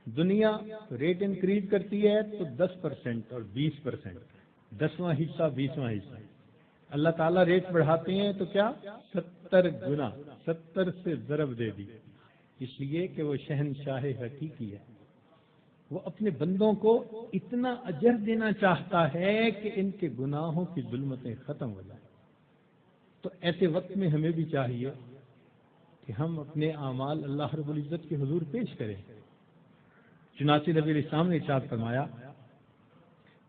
دنیا rate increase کرتی ہے تو 10% اور 20%، 10واں حصہ 20واں حصہ، اللہ تعالیٰ ریٹ بڑھاتے ہیں تو کیا 70 گنا، 70 سے ضرب دے دی، اس لیے کہ وہ شہنشاہ حقیقی ہے، وہ اپنے بندوں کو اتنا اجر دینا چاہتا ہے کہ ان کے گناہوں کی ظلمتیں ختم ہو جائیں۔ تو ایسے وقت میں ہمیں بھی چاہیے کہ ہم اپنے اعمال اللہ رب العزت کے حضور پیش کریں۔ چنانچہ نبی علیہ السلام نے ارشاد فرمایا،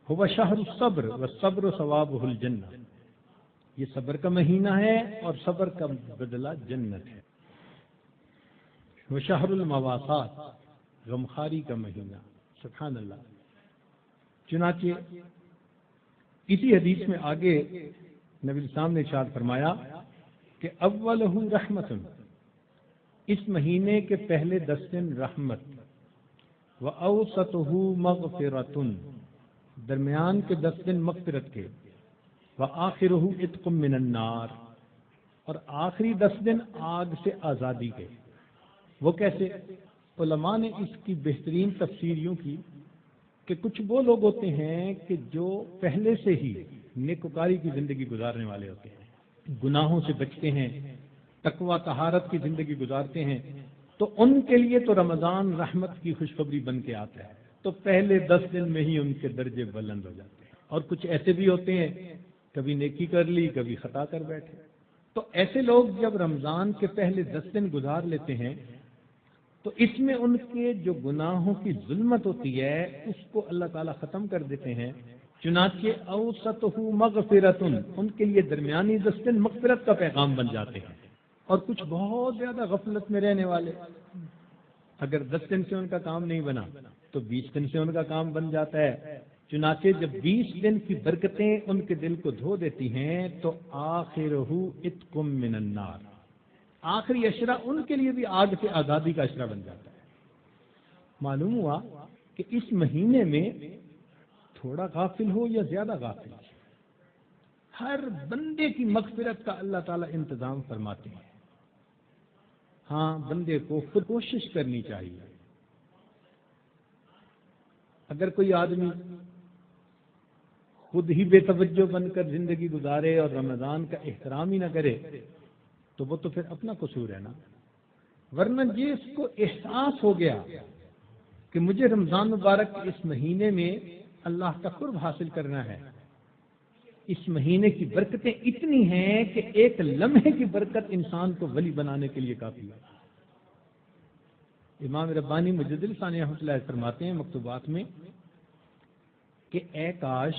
هو شہر الصبر والصبر ثوابہ الجنہ، یہ صبر کا مہینہ ہے اور صبر کا بدلہ جنت ہے۔ وہ شہر المواسات، غمخاری کا مہینہ، سبحان اللہ۔ چنانچہ اسی حدیث میں آگے نبی السلام نے ارشاد فرمایا کہ اولہ رحمت، اس مہینے کے پہلے 10 دن رحمت، وَأَوْسَطُهُ مَغْفِرَةٌ، درمیان کے 10 دن مغفرت کے، وَآخِرُهُ عِتْقٌ مِّنَ النَّارِ، اور آخری 10 دن آگ سے آزادی کے۔ وہ کیسے؟ علماء نے اس کی بہترین تفسیر یوں کی کہ کچھ وہ لوگ ہوتے ہیں کہ جو پہلے سے ہی نیکوکاری کی زندگی گزارنے والے ہوتے ہیں، گناہوں سے بچتے ہیں، تقوی طہارت کی زندگی گزارتے ہیں، تو ان کے لیے تو رمضان رحمت کی خوشخبری بن کے آتا ہے، تو پہلے 10 دن میں ہی ان کے درجے بلند ہو جاتے ہیں۔ اور کچھ ایسے بھی ہوتے ہیں کبھی نیکی کر لی کبھی خطا کر بیٹھے، تو ایسے لوگ جب رمضان کے پہلے 10 دن گزار لیتے ہیں تو اس میں ان کے جو گناہوں کی ظلمت ہوتی ہے اس کو اللہ تعالیٰ ختم کر دیتے ہیں۔ چنانچہ اوسطہ مغفرۃ، ان کے لیے درمیانی 10 دن مغفرت کا پیغام بن جاتے ہیں۔ اور کچھ بہت زیادہ غفلت میں رہنے والے، اگر 10 دن سے ان کا کام نہیں بنا تو 20 دن سے ان کا کام بن جاتا ہے۔ چنانچہ جب 20 دن کی برکتیں ان کے دل کو دھو دیتی ہیں تو آخرہ عتق من النار، آخری اشرہ ان کے لیے بھی آگ سے آزادی کا اشرہ بن جاتا ہے۔ معلوم ہوا کہ اس مہینے میں تھوڑا غافل ہو یا زیادہ غافل، ہر بندے کی مغفرت کا اللہ تعالیٰ انتظام فرماتے ہیں۔ ہاں، بندے کو خود کوشش کرنی چاہیے۔ اگر کوئی آدمی خود ہی بے توجہ بن کر زندگی گزارے اور رمضان کا احترام ہی نہ کرے تو وہ تو پھر اپنا قصور ہے نا، ورنہ جس کو احساس ہو گیا کہ مجھے رمضان مبارک اس مہینے میں اللہ کا قرب حاصل کرنا ہے، اس مہینے کی برکتیں اتنی ہیں کہ ایک لمحے کی برکت انسان کو ولی بنانے کے لیے کافی ہے۔ امام ربانی مجدد ثانی رحمۃ اللہ فرماتے ہیں مکتوبات میں کہ اے کاش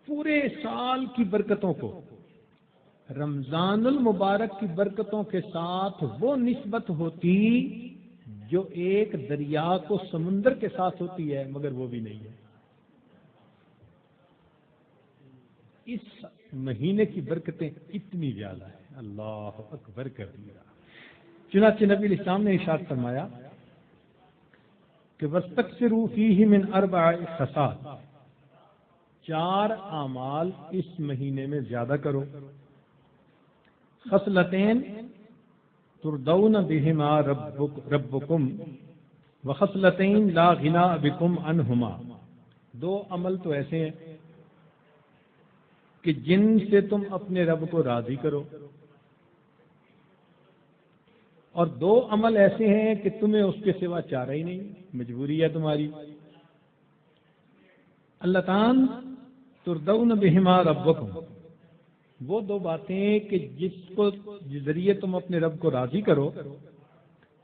پورے سال کی برکتوں کو رمضان المبارک کی برکتوں کے ساتھ وہ نسبت ہوتی جو ایک دریا کو سمندر کے ساتھ ہوتی ہے، مگر وہ بھی نہیں ہے۔ اس مہینے کی برکتیں اتنی زیادہ ہیں، اللہ اکبر کبیرہ۔ چنانچہ نبی علیہ السلام نے ارشاد فرمایا کہ وَاسْتَكْثِرُوا فِيهِ مِنْ 4 خصال، 4 اعمال اس مہینے میں زیادہ کرو۔ خصلتین ترضون بہما ربکم وخصلتین لا غنی بکم عنہما، 2 عمل تو ایسے ہیں کہ جن سے تم اپنے رب کو راضی کرو، اور 2 عمل ایسے ہیں کہ تمہیں اس کے سوا چارہ ہی نہیں، مجبوری ہے تمہاری۔ اللہ تعالیٰ ترضون بہما ربکم، وہ 2 باتیں کہ جس ذریعے تم اپنے رب کو راضی کرو،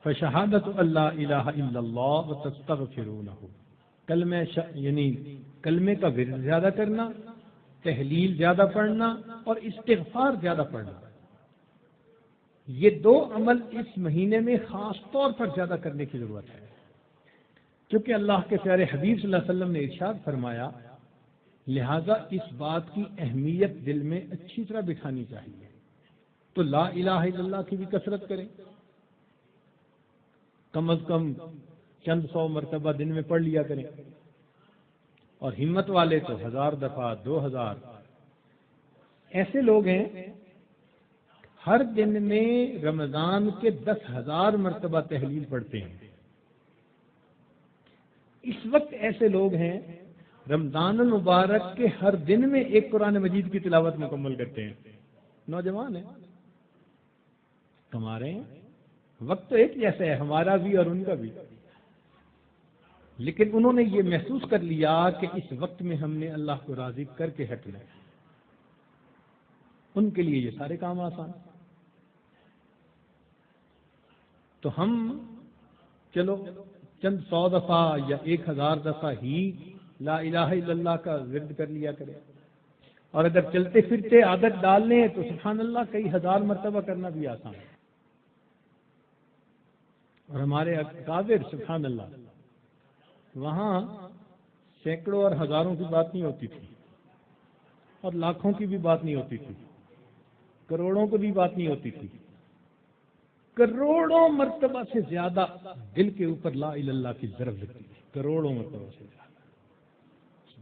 فشہادت اللہ الہ الا اللہ وتستغفرونہ، کلمہ یعنی کلمے کا ورد زیادہ کرنا، تحلیل زیادہ پڑھنا اور استغفار زیادہ پڑھنا، یہ 2 عمل اس مہینے میں خاص طور پر زیادہ کرنے کی ضرورت ہے، کیونکہ اللہ کے پیارے حبیب صلی اللہ علیہ وسلم نے ارشاد فرمایا، لہذا اس بات کی اہمیت دل میں اچھی طرح بٹھانی چاہیے۔ تو لا الہ الا اللہ کی بھی کثرت کریں، کم از کم چند 100 مرتبہ دن میں پڑھ لیا کریں، اور ہمت والے تو 1000 دفعہ 2000۔ ایسے لوگ ہیں ہر دن میں رمضان کے 10,000 مرتبہ تحلیل پڑھتے ہیں، اس وقت ایسے لوگ ہیں رمضان المبارک کے ہر دن میں ایک قرآن مجید کی تلاوت مکمل کرتے ہیں، نوجوان ہیں، کما رہے ہیں، وقت تو ایک جیسا ہے ہمارا بھی اور ان کا بھی، لیکن انہوں نے یہ محسوس کر لیا کہ اس وقت میں ہم نے اللہ کو راضی کر کے ہٹنا ہے، ان کے لیے یہ سارے کام آسان۔ تو ہم چلو چند 100 دفعہ یا 1000 دفعہ ہی لا الہ الا اللہ کا ورد کر لیا کریں، اور اگر چلتے پھرتے عادت ڈال لیں تو سبحان اللہ کئی ہزار مرتبہ کرنا بھی آسان ہے۔ اور ہمارے اکابر سبحان اللہ وہاں سینکڑوں اور ہزاروں کی بات نہیں ہوتی تھی، اور لاکھوں کی بھی بات نہیں ہوتی تھی، کروڑوں کی بھی بات نہیں ہوتی تھی، کروڑوں مرتبہ سے زیادہ دل کے اوپر لا الہ الا اللہ کی ضرب لگتی تھی، کروڑوں مرتبہ سے زیادہ۔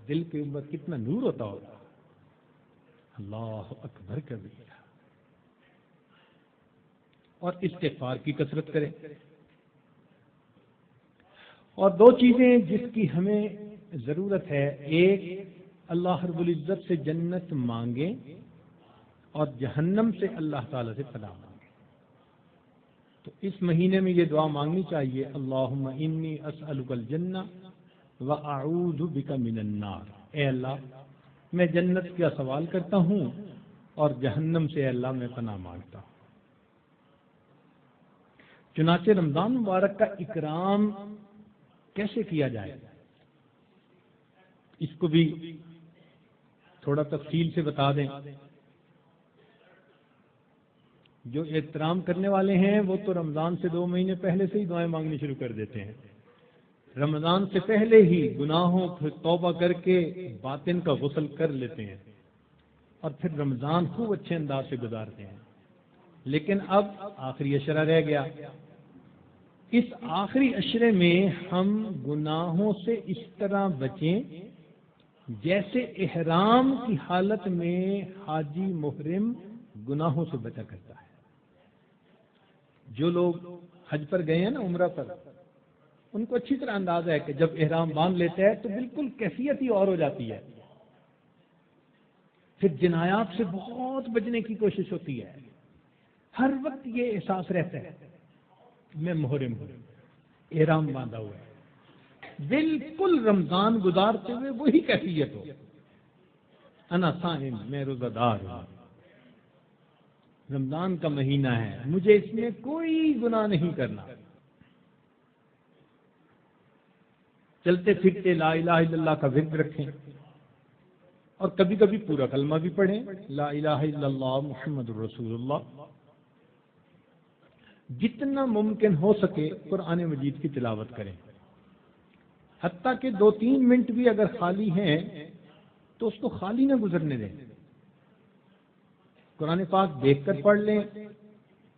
دل کے اوپر کتنا نور ہوتا ہوگا، اللہ اکبر کبیرہ۔ اور استغفار کی کثرت کریں۔ اور دو چیزیں جس کی ہمیں ضرورت ہے، ایک اللہ رب العزت سے جنت مانگیں اور جہنم سے اللہ تعالی سے پناہ مانگیں۔ تو اس مہینے میں یہ دعا مانگنی چاہیے، اللہم انی اسألک الجنہ وَأَعُوذُ بِكَ مِنَ النَّارِ، اے اللہ میں جنت کا سوال کرتا ہوں اور جہنم سے اے اللہ میں پناہ مانگتا ہوں۔ چنانچہ رمضان مبارک کا اکرام کیسے کیا جائے اس کو بھی تھوڑا تفصیل سے بتا دیں۔ جو احترام کرنے والے ہیں وہ تو رمضان سے 2 مہینے پہلے سے ہی دعائیں مانگنی شروع کر دیتے ہیں، رمضان سے پہلے ہی گناہوں پھر توبہ کر کے باطن کا غسل کر لیتے ہیں اور پھر رمضان خوب اچھے انداز سے گزارتے ہیں۔ لیکن اب آخری اشرہ رہ گیا، اس آخری اشرے میں ہم گناہوں سے اس طرح بچیں جیسے احرام کی حالت میں حاجی محرم گناہوں سے بچا کرتا ہے۔ جو لوگ حج پر گئے ہیں نا، عمرہ پر، ان کو اچھی طرح اندازہ ہے کہ جب احرام باندھ لیتا ہے تو بالکل کیفیت ہی اور ہو جاتی ہے، پھر جنایات سے بہت بچنے کی کوشش ہوتی ہے، ہر وقت یہ احساس رہتا ہے میں محرم ہوں، احرام باندھا ہوا ہے، بالکل رمضان گزارتے ہوئے وہی کیفیت ہو، انا صائم، میں روزہ دار ہوں، رمضان کا مہینہ ہے، مجھے اس میں کوئی گناہ نہیں کرنا۔ چلتے پھرتے لا الہ الا اللہ کا ورد رکھیں اور کبھی کبھی پورا کلمہ بھی پڑھیں، لا الہ الا اللہ محمد رسول اللہ۔ جتنا ممکن ہو سکے قرآن مجید کی تلاوت کریں، حتیٰ کہ 2-3 منٹ بھی اگر خالی ہیں تو اس کو خالی نہ گزرنے دیں، قرآن پاک دیکھ کر پڑھ لیں،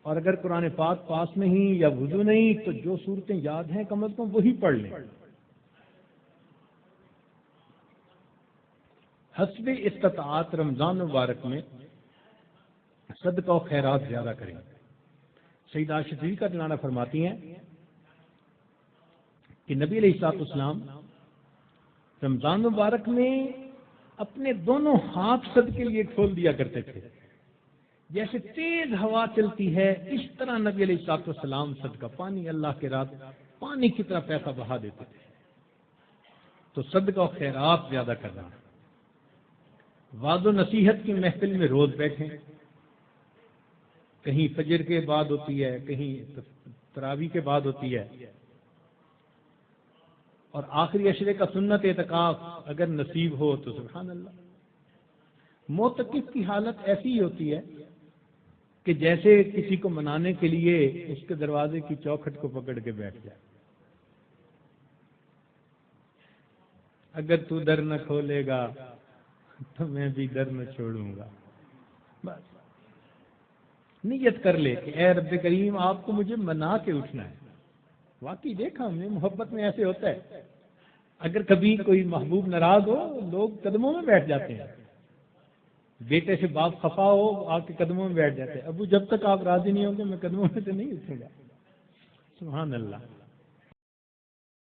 اور اگر قرآن پاک پاس نہیں یا وضو نہیں تو جو صورتیں یاد ہیں کم از کم وہی پڑھ لیں۔ حسب استطاعت رمضان مبارک میں صدقہ و خیرات زیادہ کریں۔ سیدہ عائشہ صدیقہ رضی اللہ عنہا فرماتی ہیں کہ نبی علیہ الصلوۃ والسلام رمضان مبارک میں اپنے دونوں ہاتھ صدقے کے لیے کھول دیا کرتے تھے، جیسے تیز ہوا چلتی ہے اس طرح نبی علیہ الصلوۃ والسلام صدقہ پانی اللہ کے راہ پانی کی طرح پیسہ بہا دیتے تھے۔ تو صدقہ و خیرات زیادہ کرنا، وعظ و نصیحت کی محفل میں روز بیٹھیں، کہیں فجر کے بعد ہوتی ہے، کہیں تراویح کے بعد ہوتی ہے، اور آخری عشرے کا سنت اعتکاف اگر نصیب ہو تو سبحان اللہ۔ معتکف کی حالت ایسی ہی ہوتی ہے کہ جیسے کسی کو منانے کے لیے اس کے دروازے کی چوکھٹ کو پکڑ کے بیٹھ جائے، اگر تو در نہ کھولے گا تو میں بھی در نہ چھوڑوں گا۔ بس نیت کر لے کہ اے رب کریم آپ کو مجھے منا کے اٹھنا ہے۔ واقعی دیکھا ہم نے محبت میں ایسے ہوتا ہے، اگر کبھی کوئی محبوب ناراض ہو لوگ قدموں میں بیٹھ جاتے ہیں، بیٹے سے باپ خفا ہو آپ کے قدموں میں بیٹھ جاتے ہیں، ابو جب تک آپ راضی نہیں ہوں گے میں قدموں میں سے نہیں اٹھوں گا۔ سبحان اللہ۔